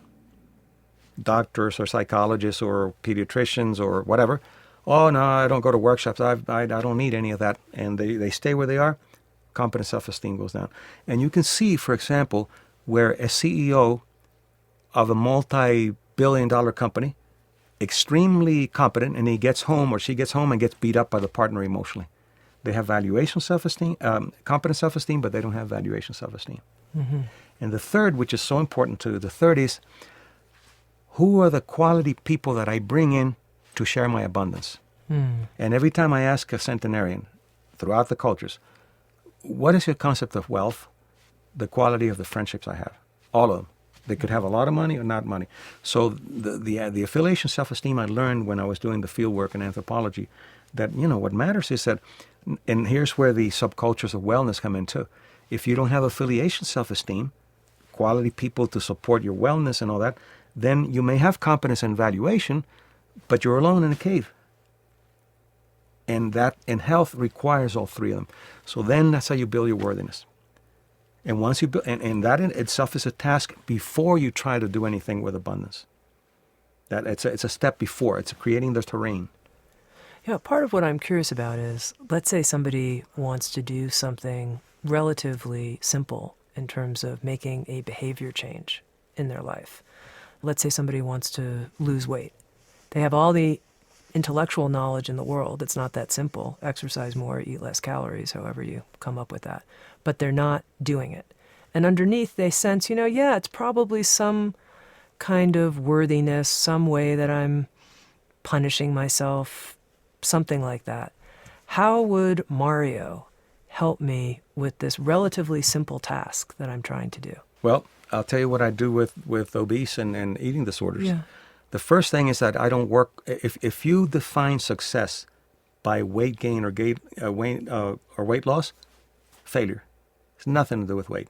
Doctors or psychologists or pediatricians or whatever, oh no, I don't go to workshops, I don't need any of that, and they stay where they are. Competence, self-esteem goes down. And you can see, for example, where a CEO of a multi-billion-dollar company, extremely competent, and he gets home or she gets home and gets beat up by the partner emotionally. They have valuation self-esteem, competence self-esteem, but they don't have valuation self-esteem. Mm-hmm. And the third, which is so important too, the third is, who are the quality people that I bring in to share my abundance? And every time I ask a centenarian throughout the cultures, what is your concept of wealth? The quality of the friendships I have. All of them. They could have a lot of money or not money. So the affiliation self-esteem I learned when I was doing the field work in anthropology, that, what matters is that, and here's where the subcultures of wellness come in too. If you don't have affiliation self-esteem, quality people to support your wellness and all that, then you may have competence and valuation, but you're alone in a cave. And health requires all three of them. So then that's how you build your worthiness. And once you build, and that in itself is a task before you try to do anything with abundance. That it's a step before. It's creating the terrain. Yeah, part of what I'm curious about is, let's say somebody wants to do something relatively simple in terms of making a behavior change in their life. Let's say somebody wants to lose weight. They have all the intellectual knowledge in the world. It's not that simple. Exercise more, eat less calories, however you come up with that. But they're not doing it. And underneath they sense, it's probably some kind of worthiness, some way that I'm punishing myself, something like that. How would Mario help me with this relatively simple task that I'm trying to do? Well, I'll tell you what I do with obese and eating disorders. Yeah. The first thing is that I don't work. If you define success by weight gain or weight loss, failure. It's nothing to do with weight.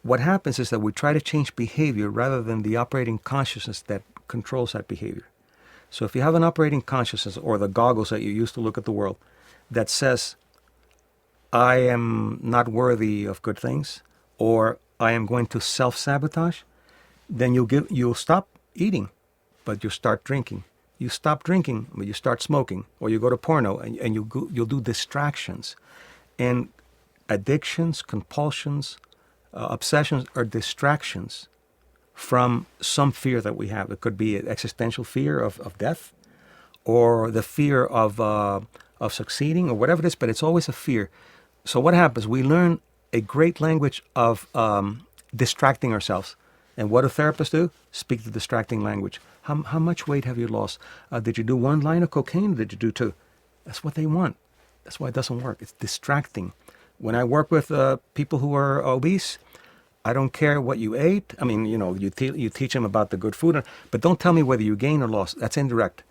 What happens is that we try to change behavior rather than the operating consciousness that controls that behavior. So if you have an operating consciousness, or the goggles that you use to look at the world, that says, I am not worthy of good things, or I am going to self-sabotage, then you'll stop eating, but you'll start drinking. You stop drinking, but you start smoking, or you go to porno, and you'll do distractions. And addictions, compulsions, obsessions are distractions from some fear that we have. It could be an existential fear of death, or the fear of succeeding, or whatever it is, but it's always a fear. So what happens? We learn a great language of distracting ourselves. And what do therapists do? Speak the distracting language. How much weight have you lost? Did you do 1 line of cocaine, or did you do 2? That's what they want. That's why it doesn't work. It's distracting. When I work with people who are obese, I don't care what you ate. I mean, you teach them about the good food, but don't tell me whether you gain or lost. That's indirect.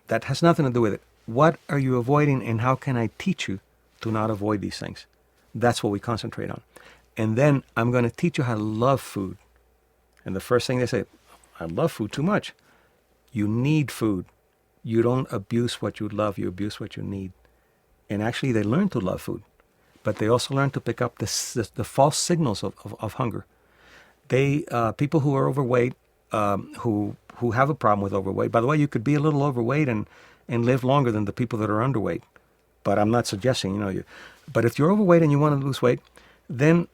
That has nothing to do with it. What are you avoiding, and how can I teach you to not avoid these things? That's what we concentrate on. And then I'm going to teach you how to love food. And the first thing they say, I love food too much. You need food. You don't abuse what you love, you abuse what you need. And actually they learn to love food, but they also learn to pick up the false signals of hunger. People who are overweight, who have a problem with overweight, by the way, you could be a little overweight and live longer than the people that are underweight. but I'm not suggesting, but if you're overweight and you want to lose weight, then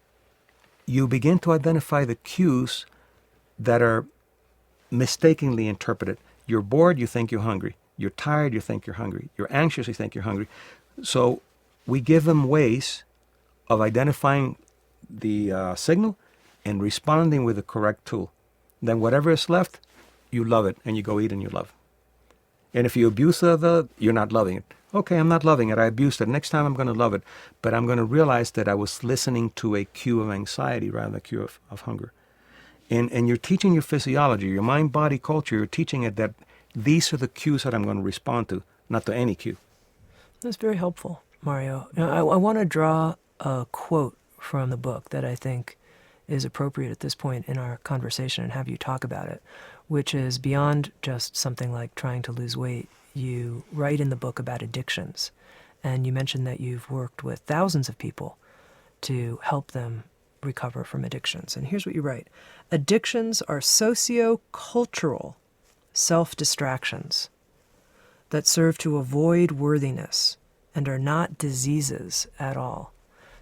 you begin to identify the cues that are mistakenly interpreted. You're bored, you think you're hungry. You're tired, you think you're hungry. You're anxious, you think you're hungry. So we give them ways of identifying the signal and responding with the correct tool. Then whatever is left, you love it, and you go eat and you love. And if you abuse you're not loving it. Okay, I'm not loving it. I abused it. Next time I'm going to love it. But I'm going to realize that I was listening to a cue of anxiety rather than a cue of hunger. And you're teaching your physiology, your mind-body culture, you're teaching it that these are the cues that I'm going to respond to, not to any cue. That's very helpful, Mario. Now, I want to draw a quote from the book that I think is appropriate at this point in our conversation and have you talk about it, which is beyond just something like trying to lose weight. You write in the book about addictions, and you mentioned that you've worked with thousands of people to help them recover from addictions. And here's what you write. Addictions are socio-cultural self-distractions that serve to avoid worthiness and are not diseases at all.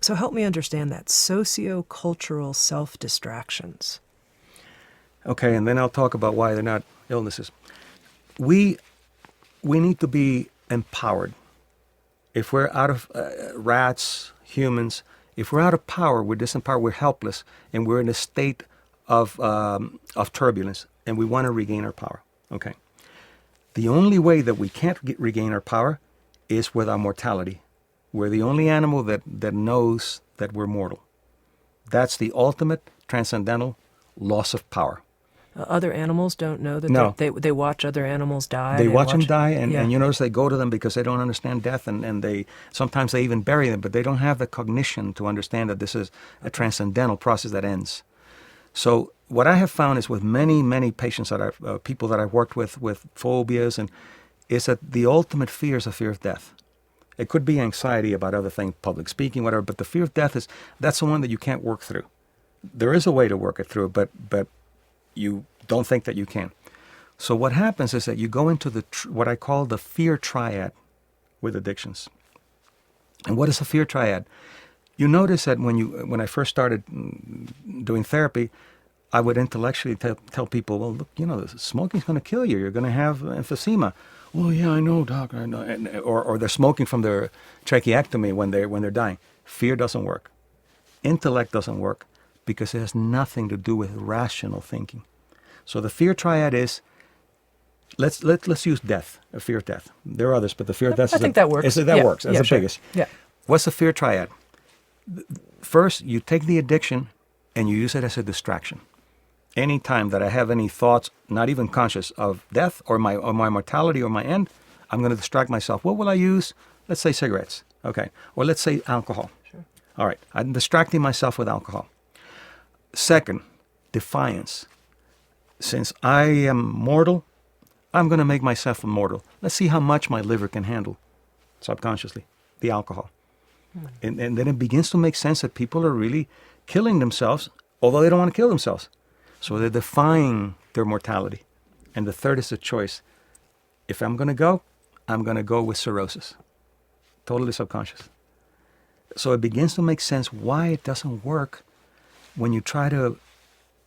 So help me understand that. Socio-cultural self-distractions. Okay, and then I'll talk about why they're not illnesses. We need to be empowered. If we're out of rats, humans, if we're out of power, we're disempowered, we're helpless, and we're in a state of turbulence, and we want to regain our power. Okay. The only way that we can't regain our power is with our mortality. We're the only animal that knows that we're mortal. That's the ultimate transcendental loss of power. Other animals don't know that. No. They watch other animals die. They watch them die, and Yeah. you notice they go to them because they don't understand death, and they sometimes they even bury them, but they don't have the cognition to understand that this is a transcendental process that ends. So what I have found is with many patients that people that I've worked with phobias, and is that the ultimate fear is a fear of death. It could be anxiety about other things, public speaking, whatever, but the fear of death that's the one that you can't work through. There is a way to work it through, but you don't think that you can. So what happens is that you go into what I call the fear triad with addictions. And what is a fear triad? You notice that when I first started doing therapy, I would intellectually tell people, well, look, smoking's going to kill you. You're going to have emphysema. Well, yeah, I know, doc. I know. Or they're smoking from their tracheectomy when they're dying. Fear doesn't work. Intellect doesn't work because it has nothing to do with rational thinking. So the fear triad is, let's use death, a fear of death. There are others, but the fear of death I think that works. That works. That's the sure. biggest. Yeah. What's the fear triad? First, you take the addiction and you use it as a distraction. Any time that I have any thoughts, not even conscious, of death or my mortality or my end, I'm going to distract myself. What will I use? Let's say cigarettes. Okay. Or let's say alcohol. Sure. All right. I'm distracting myself with alcohol. Second, defiance. Since I am mortal, I'm going to make myself immortal. Let's see how much my liver can handle subconsciously, the alcohol. And then it begins to make sense that people are really killing themselves, although they don't want to kill themselves. So they're defying their mortality. And the third is a choice. If I'm going to go, I'm going to go with cirrhosis. Totally subconscious. So it begins to make sense why it doesn't work when you try to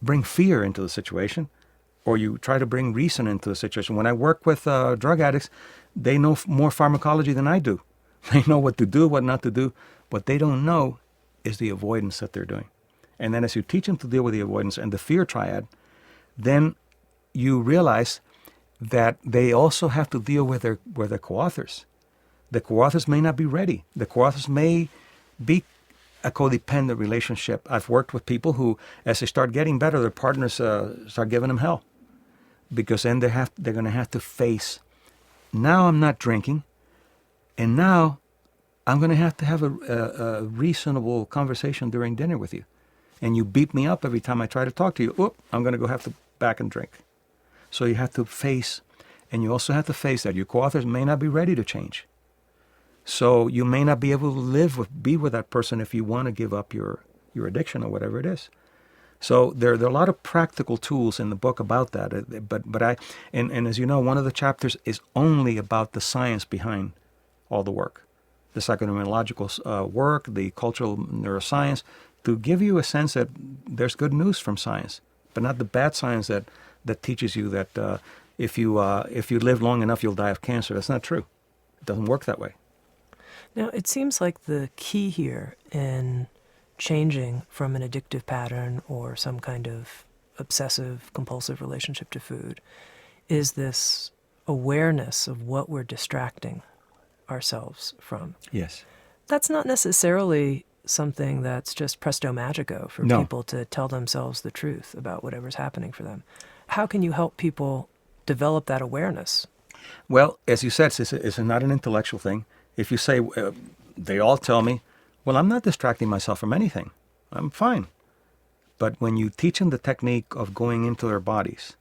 bring fear into the situation or you try to bring reason into the situation. When I work with drug addicts, they know more pharmacology than I do. They know what to do, what not to do. What they don't know is the avoidance that they're doing. And then as you teach them to deal with the avoidance and the fear triad, then you realize that they also have to deal with their co-authors. The co-authors may not be ready. The co-authors may be a codependent relationship. I've worked with people who, as they start getting better, their partners start giving them hell. Because then they're going to have to face, now I'm not drinking, and now I'm going to have a reasonable conversation during dinner with you. And you beat me up every time I try to talk to you. Oop, I'm going to go have to back and drink. So you have to face, and you also have to face that your co-authors may not be ready to change. So you may not be able to be with that person if you want to give up your addiction or whatever it is. So there are a lot of practical tools in the book about that. But as you know, one of the chapters is only about the science behind all the work. the psychoneurological work, the cultural neuroscience, to give you a sense that there's good news from science, but not the bad science that teaches you that if you live long enough, you'll die of cancer. That's not true. It doesn't work that way. Now, it seems like the key here in changing from an addictive pattern or some kind of obsessive compulsive relationship to food is this awareness of what we're distracting ourselves from. Yes. That's not necessarily something that's just presto magico for people to tell themselves the truth about whatever's happening for them. How can you help people develop that awareness? Well, as you said, it's not an intellectual thing. If you say, they all tell me, well, I'm not distracting myself from anything. I'm fine. But when you teach them the technique of going into their bodies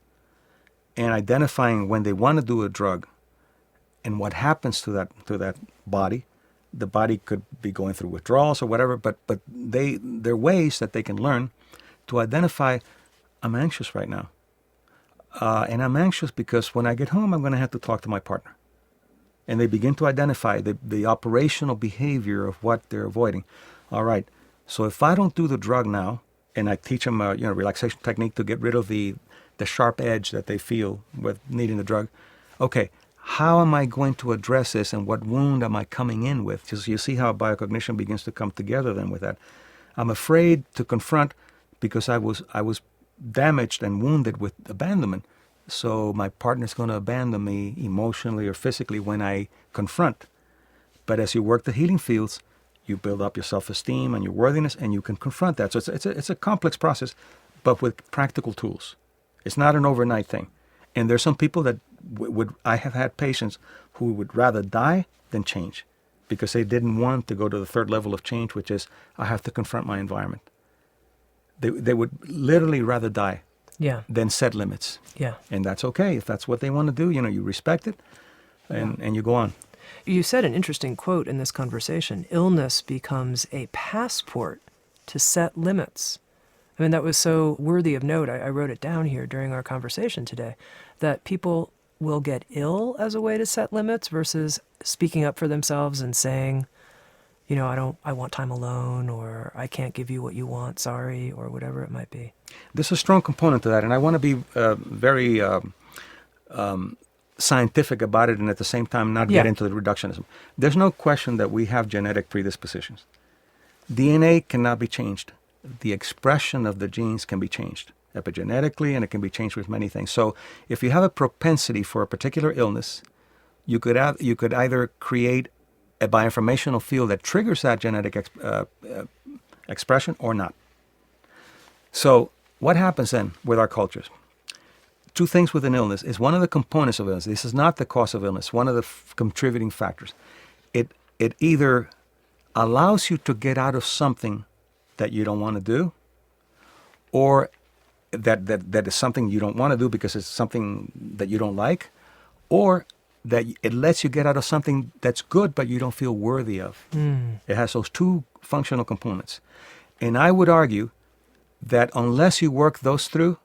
and identifying when they want to do a drug and what happens to that body, the body could be going through withdrawals or whatever, but there are ways that they can learn to identify, I'm anxious right now. And I'm anxious because when I get home, I'm going to have to talk to my partner. And they begin to identify the operational behavior of what they're avoiding. All right, so if I don't do the drug now, and I teach them a relaxation technique to get rid of the sharp edge that they feel with needing the drug, okay, how am I going to address this and what wound am I coming in with? Just you see how biocognition begins to come together then with that. I'm afraid to confront because I was damaged and wounded with abandonment. So my partner's going to abandon me emotionally or physically when I confront. But as you work the healing fields, you build up your self-esteem and your worthiness, and you can confront that. So it's a complex process, but with practical tools. It's not an overnight thing. And there's some people that I have had patients who would rather die than change because they didn't want to go to the third level of change, which is I have to confront my environment. They would literally rather die than set limits. Yeah. And that's okay. If that's what they want to do, you respect it and you go on. You said an interesting quote in this conversation. Illness becomes a passport to set limits. I mean, that was so worthy of note. I wrote it down here during our conversation today, that people will get ill as a way to set limits versus speaking up for themselves and saying, I want time alone, or I can't give you what you want, sorry, or whatever it might be. There's a strong component to that, and I want to be very scientific about it and at the same time not get into the reductionism. There's no question that we have genetic predispositions. DNA cannot be changed. The expression of the genes can be changed epigenetically, and it can be changed with many things. So if you have a propensity for a particular illness, you could either create a bioinformational field that triggers that genetic expression or not. So what happens then with our cultures? Two things with an illness is one of the components of illness. This is not the cause of illness. One of the contributing factors. It either allows you to get out of something that you don't want to do, or that is something you don't want to do because it's something that you don't like, or that it lets you get out of something that's good but you don't feel worthy of. It has those two functional components. And I would argue that unless you work those two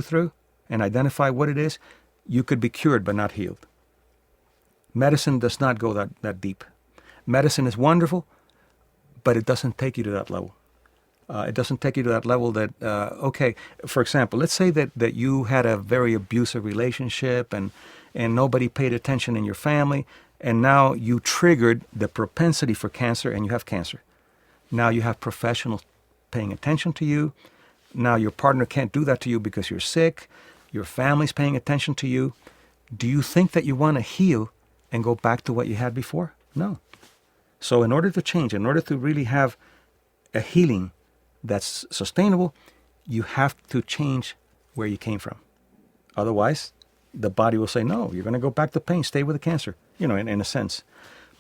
through, and identify what it is, you could be cured but not healed. Medicine does not go that deep. Medicine is wonderful, but it doesn't take you to that level. It doesn't take you to that level that, for example, let's say that you had a very abusive relationship and nobody paid attention in your family, and now you triggered the propensity for cancer and you have cancer. Now you have professionals paying attention to you. Now your partner can't do that to you because you're sick. Your family's paying attention to you. Do you think that you want to heal and go back to what you had before? No. So in order to change, in order to really have a healing that's sustainable, you have to change where you came from. Otherwise, the body will say, no, you're going to go back to pain, stay with the cancer, in a sense.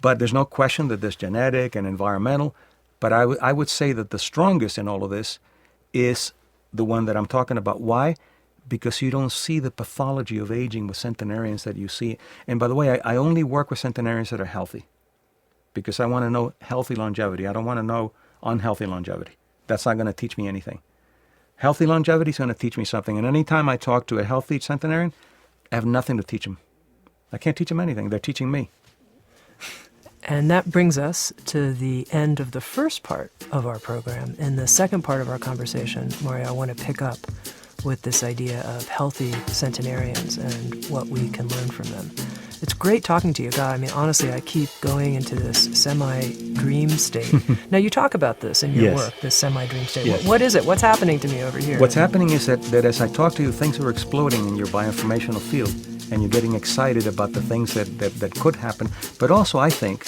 But there's no question that there's genetic and environmental. But I would say that the strongest in all of this is the one that I'm talking about. Why? Because you don't see the pathology of aging with centenarians that you see. And by the way, I only work with centenarians that are healthy because I want to know healthy longevity. I don't want to know unhealthy longevity. That's not going to teach me anything. Healthy longevity is going to teach me something. And anytime I talk to a healthy centenarian, I have nothing to teach them. I can't teach them anything. They're teaching me. And that brings us to the end of the first part of our program. In the second part of our conversation, Mario, I want to pick up with this idea of healthy centenarians and what we can learn from them. It's great talking to you. God, I mean, honestly, I keep going into this semi-dream state. Now, you talk about this in your Yes. work, this semi-dream state. Yes. What is it? What's happening to me over here? What's happening is that as I talk to you, things are exploding in your bioinformational field, and you're getting excited about the things that could happen. But also, I think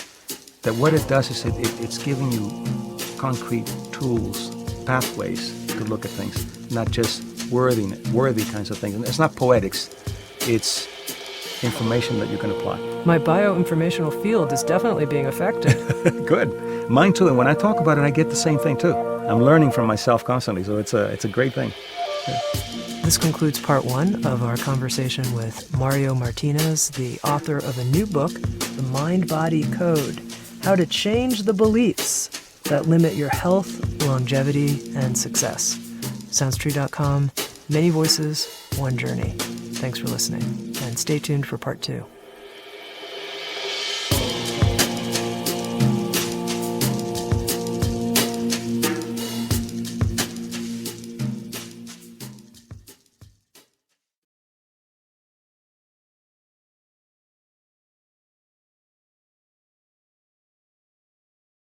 that what it does is it's giving you concrete tools, pathways to look at things, not just worthy kinds of things. And it's not poetics. It's information that you can apply. My bioinformational field is definitely being affected. Good. Mine too. And when I talk about it, I get the same thing too. I'm learning from myself constantly, so it's a great thing. Yeah. This concludes part one of our conversation with Mario Martinez, the author of a new book, The MindBody Code: How to Change the Beliefs That Limit Your Health, Longevity, and Success. SoundsTrue.com, many voices, one journey. Thanks for listening, and stay tuned for part two.